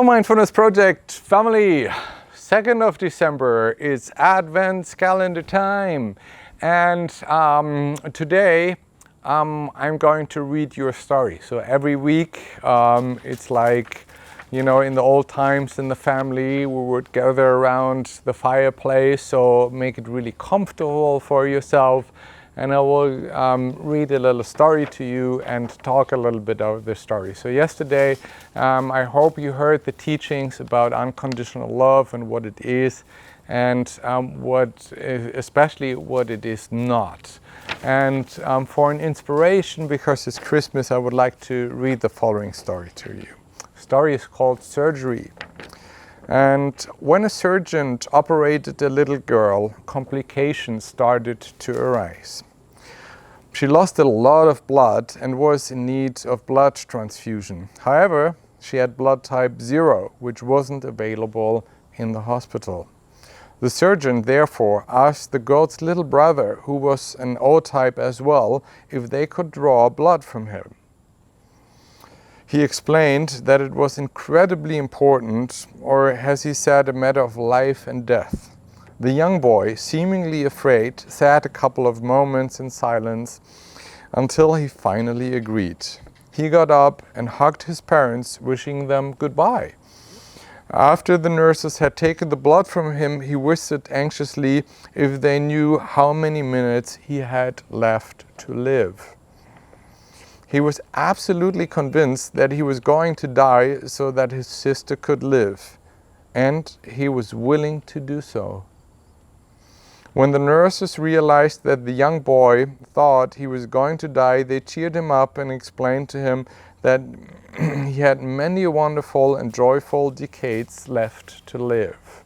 Mindfulness Project family, 2nd of December is Advent calendar time, and today I'm going to read your story. So every week it's like, you know, in the old times in the family we would gather around the fireplace, so make it really comfortable for yourself, and I will read a little story to you and talk a little bit about the story. So yesterday, I hope you heard the teachings about unconditional love and what it is, and especially what it is not. And for an inspiration, because it's Christmas, I would like to read the following story to you. The story is called Surgery. And when a surgeon operated a little girl, complications started to arise. She lost a lot of blood and was in need of blood transfusion. However, she had blood type 0, which wasn't available in the hospital. The surgeon therefore asked the girl's little brother, who was an O type as well, if they could draw blood from him. He explained that it was incredibly important, or as he said, a matter of life and death. The young boy, seemingly afraid, sat a couple of moments in silence until he finally agreed. He got up and hugged his parents, wishing them goodbye. After the nurses had taken the blood from him, he whispered anxiously if they knew how many minutes he had left to live. He was absolutely convinced that he was going to die so that his sister could live, and he was willing to do so. When the nurses realized that the young boy thought he was going to die, they cheered him up and explained to him that he had many wonderful and joyful decades left to live.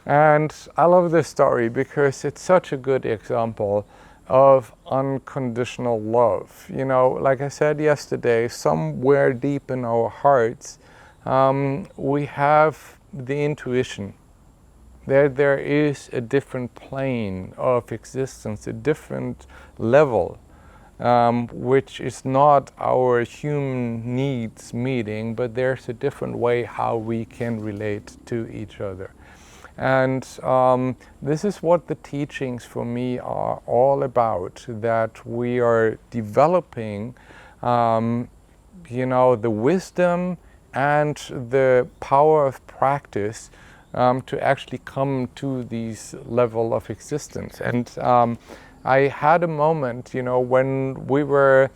And I love this story because it's such a good example of unconditional love. You know, like I said yesterday, somewhere deep in our hearts, we have the intuition that there is a different plane of existence, a different level, which is not our human needs meeting, but there's a different way how we can relate to each other. And this is what the teachings for me are all about, that we are developing, you know, the wisdom and the power of practice to actually come to this level of existence. And I had a moment, you know, when we were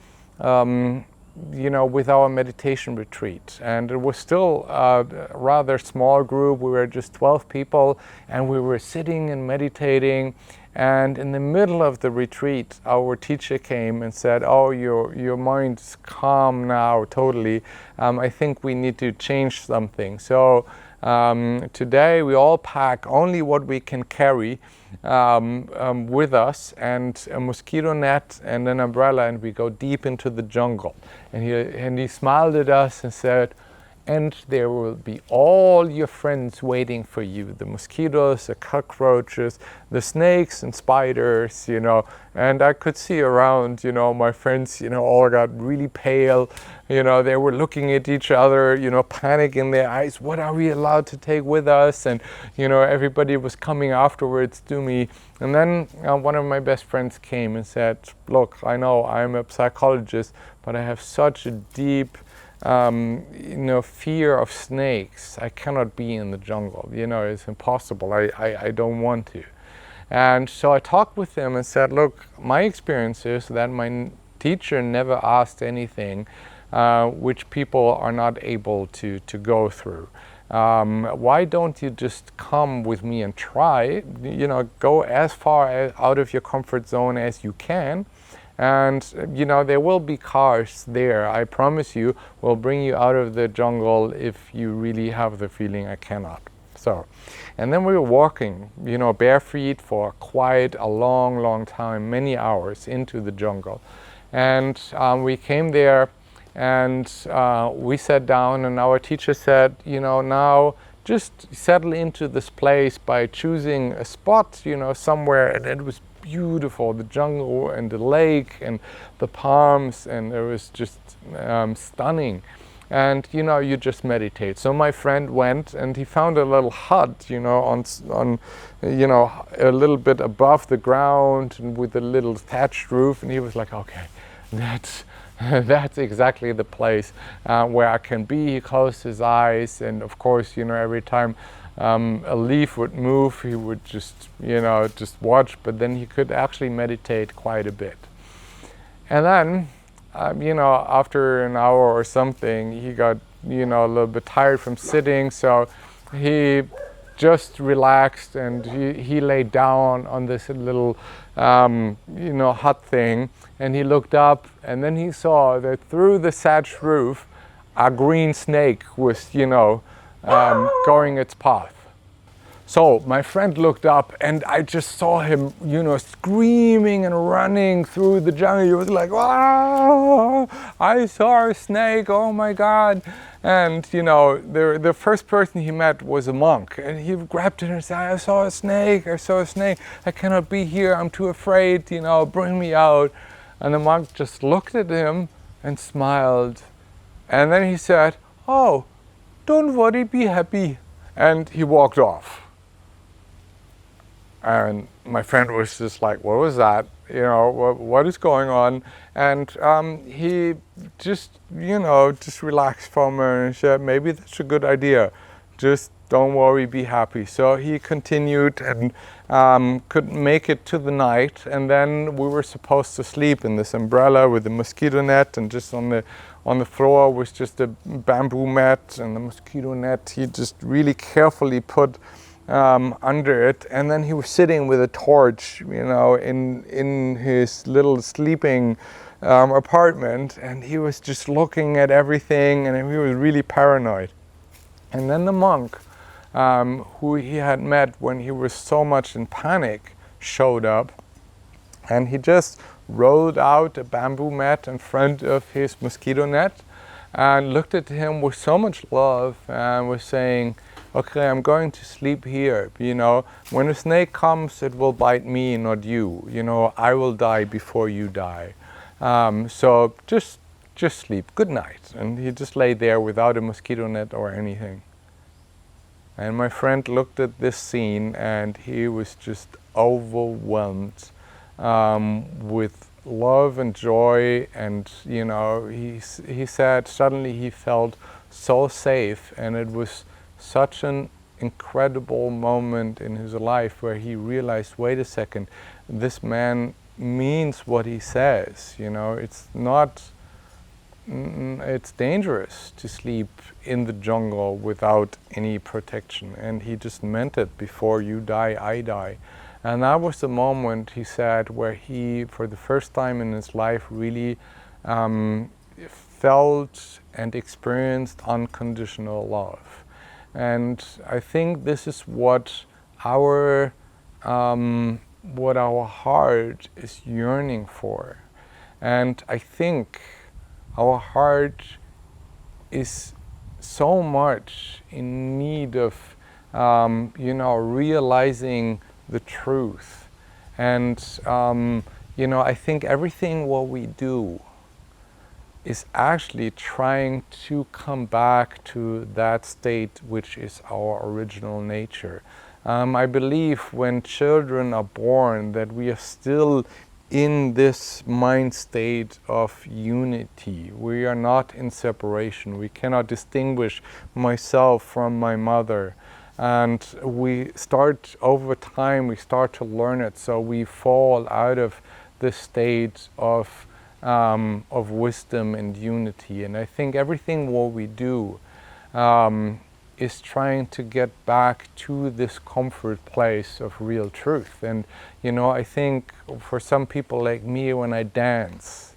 you know, with our meditation retreat, and it was still a rather small group. We were just 12 people, and we were sitting and meditating, and in the middle of the retreat our teacher came and said, "Oh, your mind's calm now, totally. I think we need to change something. So today we all pack only what we can carry with us, and a mosquito net and an umbrella, and we go deep into the jungle." And he smiled at us and said, "And there will be all your friends waiting for you, the mosquitoes, the cockroaches, the snakes and spiders, you know." And I could see around, you know, my friends, you know, all got really pale. You know, they were looking at each other, you know, panic in their eyes. What are we allowed to take with us? And, you know, everybody was coming afterwards to me. And then one of my best friends came and said, "Look, I know I'm a psychologist, but I have such a deep you know, fear of snakes. I cannot be in the jungle. You know, it's impossible. I don't want to." And so I talked with him and said, "Look, my experience is that my teacher never asked anything which people are not able to go through. Why don't you just come with me and try, you know, go as far out of your comfort zone as you can. And, you know, there will be cars there. I promise you, will bring you out of the jungle if you really have the feeling I cannot." So, and then we were walking, you know, bare feet for quite a long time, many hours into the jungle. And we came there, and we sat down, and our teacher said, "You know, now just settle into this place by choosing a spot, you know, somewhere." And it was beautiful, the jungle and the lake and the palms, and it was just stunning. and you just meditate. So my friend went and he found a little hut, on a little bit above the ground and with a little thatched roof, and he was like, okay, that's that's exactly the place where I can be. He closed his eyes, and of course, every time a leaf would move, he would just watch, but then he could actually meditate quite a bit. And then, after an hour or something, he got, a little bit tired from sitting, so he just relaxed and he lay down on this little, hut thing, and he looked up, and then he saw that through the thatched roof, a green snake was, going its path. So my friend looked up, and I just saw him, screaming and running through the jungle. He was like, "Wow! I saw a snake! Oh my God!" And the first person he met was a monk, and he grabbed it and said, "I saw a snake! I saw a snake! I cannot be here! I'm too afraid! Bring me out!" And the monk just looked at him and smiled, and then he said, "Oh, don't worry, be happy," and he walked off. And my friend was just like, "What was that? What is going on?" And he just, just relaxed for a moment and said, "Maybe that's a good idea. Just don't worry, be happy." So he continued and couldn't make it to the night. And then we were supposed to sleep in this umbrella with a mosquito net, and just on the floor was just a bamboo mat, and the mosquito net he just really carefully put under it. And then he was sitting with a torch, in his little sleeping apartment, and he was just looking at everything, and he was really paranoid. And then the monk, who he had met when he was so much in panic, showed up, and he just rolled out a bamboo mat in front of his mosquito net and looked at him with so much love and was saying, "Okay, I'm going to sleep here. When a snake comes, it will bite me, not you. I will die before you die. So just sleep. Good night." And he just lay there without a mosquito net or anything. And my friend looked at this scene, and he was just overwhelmed with love and joy. And he said suddenly he felt so safe, and it was such an incredible moment in his life where he realized, wait a second, this man means what he says. It's dangerous to sleep in the jungle without any protection, and he just meant it. Before you die, I die. And that was the moment, he said, where he, for the first time in his life, really felt and experienced unconditional love. And I think this is what our heart is yearning for. And I think our heart is so much in need of, realizing the truth. And, I think everything what we do is actually trying to come back to that state which is our original nature. I believe when children are born that we are still in this mind state of unity. We are not in separation. We cannot distinguish myself from my mother. And we start, over time, we start to learn it, so we fall out of this state of wisdom and unity. And I think everything what we do is trying to get back to this comfort place of real truth. And I think for some people like me, when I dance,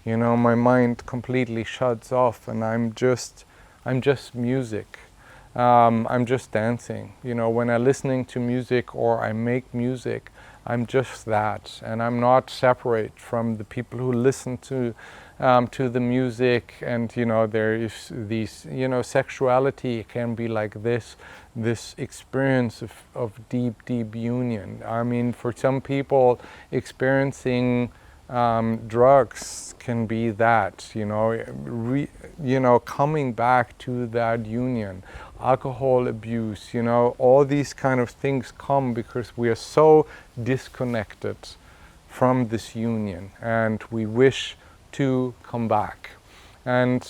my mind completely shuts off, and I'm just music. I'm just dancing. When I'm listening to music or I make music, I'm just that, and I'm not separate from the people who listen to the music. And there is these, sexuality can be like this experience of deep union. I mean, for some people, experiencing drugs can be that, coming back to that union. Alcohol abuse, all these kind of things come because we are so disconnected from this union, and we wish to come back. And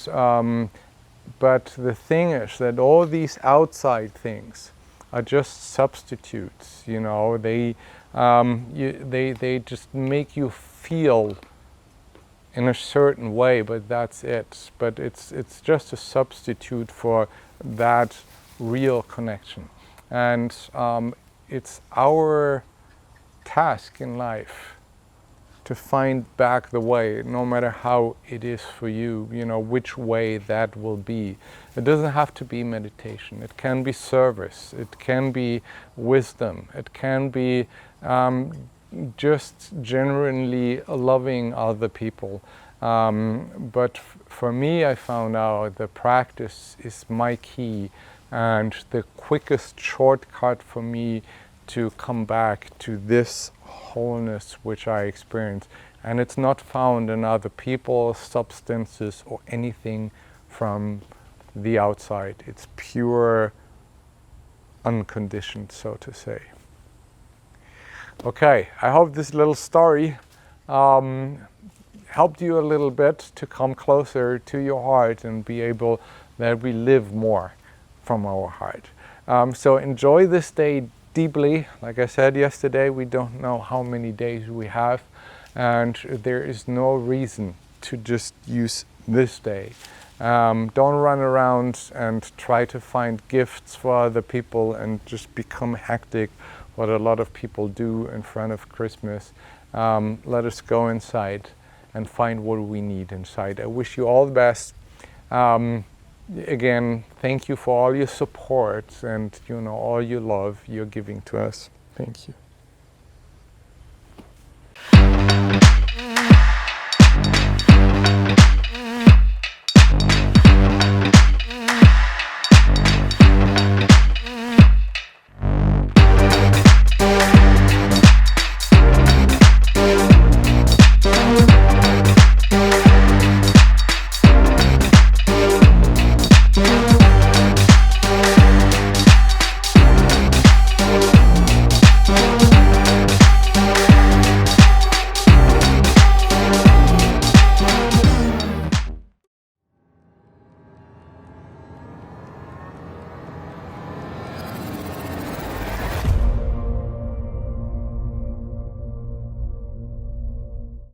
but the thing is that all these outside things are just substitutes. They just make you feel in a certain way, but that's it. But it's just a substitute for that real connection. And it's our task in life to find back the way, no matter how it is for you, which way that will be. It doesn't have to be meditation. It can be service. It can be wisdom. It can be just genuinely loving other people. But for me, I found out the practice is my key and the quickest shortcut for me to come back to this wholeness which I experience. And it's not found in other people, substances, or anything from the outside. It's pure, unconditioned, so to say. Okay, I hope this little story helped you a little bit to come closer to your heart and be able that we live more from our heart. So enjoy this day deeply. Like I said yesterday, we don't know how many days we have, and there is no reason to just use this day. Don't run around and try to find gifts for other people and just become hectic, what a lot of people do in front of Christmas. Let us go inside and find what we need inside. I wish you all the best. Again, thank you for all your support and all your love you're giving to us. Thank you.